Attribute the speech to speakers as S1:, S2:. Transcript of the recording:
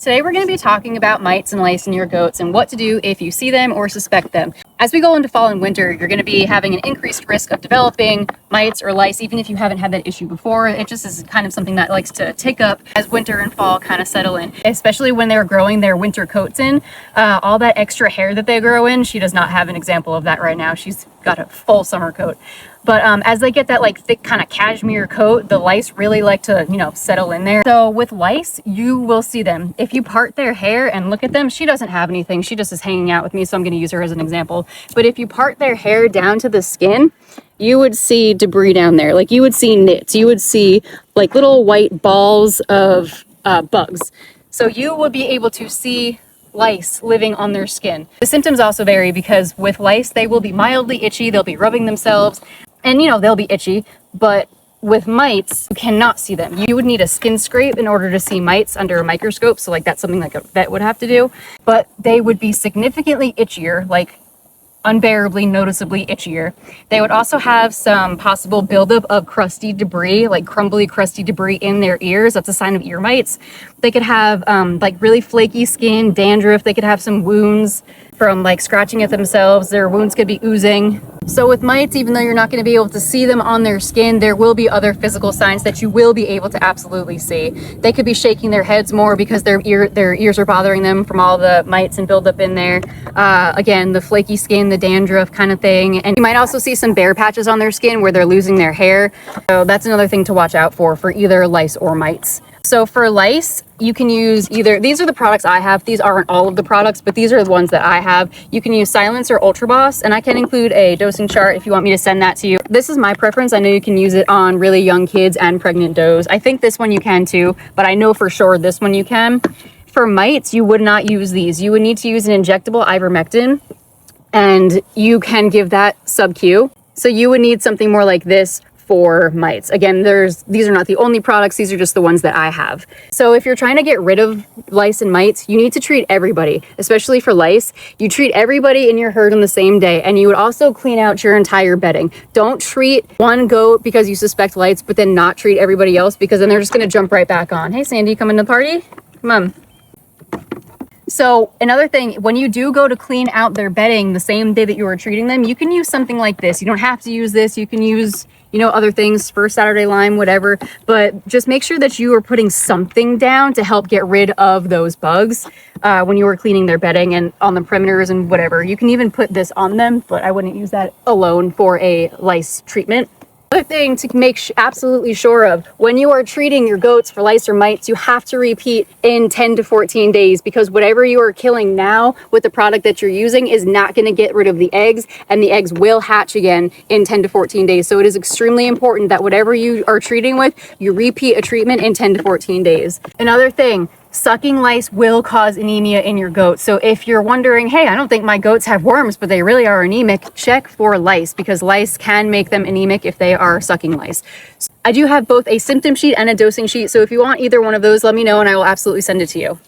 S1: Today we're going to be talking about mites and lice in your goats and what to do if you see them or suspect them. As we go into fall and winter, you're going to be having an increased risk of developing mites or lice, even if you haven't had that issue before. It just is kind of something that likes to tick up as winter and fall kind of settle in, especially when they're growing their winter coats in. All that extra hair that they grow in, she does not have an example of that right now. She's got a full summer coat. But as they get that like thick kind of cashmere coat, the lice really like to, settle in there. So with lice, you will see them. If you part their hair and look at them, she doesn't have anything. She just is hanging out with me, so I'm going to use her as an example. But if you part their hair down to the skin, you would see debris down there. Like you would see nits. You would see like little white balls of bugs. So you would be able to see lice living on their skin. The symptoms also vary because with lice, they will be mildly itchy. They'll be rubbing themselves. And they'll be itchy, but with mites, you cannot see them. You would need a skin scrape in order to see mites under a microscope. So like that's something like a vet would have to do, but they would be significantly itchier, like unbearably, noticeably itchier. They would also have some possible buildup of crusty debris, like crumbly, crusty debris in their ears. That's a sign of ear mites. They could have like really flaky skin, dandruff. They could have some wounds from like scratching at themselves. Their wounds could be oozing. So with mites, even though you're not going to be able to see them on their skin, there will be other physical signs that you will be able to absolutely see. They could be shaking their heads more because their ears are bothering them from all the mites and buildup in there. Again, the flaky skin, the dandruff kind of thing. And you might also see some bare patches on their skin where they're losing their hair. So that's another thing to watch out for either lice or mites. So for lice, you can use these are the products I have. These aren't all of the products, but these are the ones that I have. You can use Silence or Ultra Boss, and I can include a dosing chart if you want me to send that to you. This is my preference. I know you can use it on really young kids and pregnant does. I think this one you can too, but I know for sure this one you can. For mites, you would not use these. You would need to use an injectable ivermectin, and you can give that sub-Q. So you would need something more like this for mites. Again, these are not the only products. These are just the ones that I have. So if you're trying to get rid of lice and mites, you need to treat everybody, especially for lice. You treat everybody in your herd on the same day, and you would also clean out your entire bedding. Don't treat one goat because you suspect lice, but then not treat everybody else, because then they're just going to jump right back on. Hey, Sandy, coming to the party? Come on. So another thing, when you do go to clean out their bedding the same day that you are treating them, you can use something like this. You don't have to use this. You can use other things, for Saturday Lime, whatever, but just make sure that you are putting something down to help get rid of those bugs when you are cleaning their bedding and on the perimeters and whatever. You can even put this on them, but I wouldn't use that alone for a lice treatment. Another thing to make absolutely sure of, when you are treating your goats for lice or mites, you have to repeat in 10 to 14 days, because whatever you are killing now with the product that you're using is not going to get rid of the eggs, and the eggs will hatch again in 10 to 14 days. So it is extremely important that whatever you are treating with, you repeat a treatment in 10 to 14 days. Another thing, sucking lice will cause anemia in your goats. So if you're wondering, hey, I don't think my goats have worms, but they really are anemic, check for lice, because lice can make them anemic if they are sucking lice. So I do have both a symptom sheet and a dosing sheet. So if you want either one of those, let me know and I will absolutely send it to you.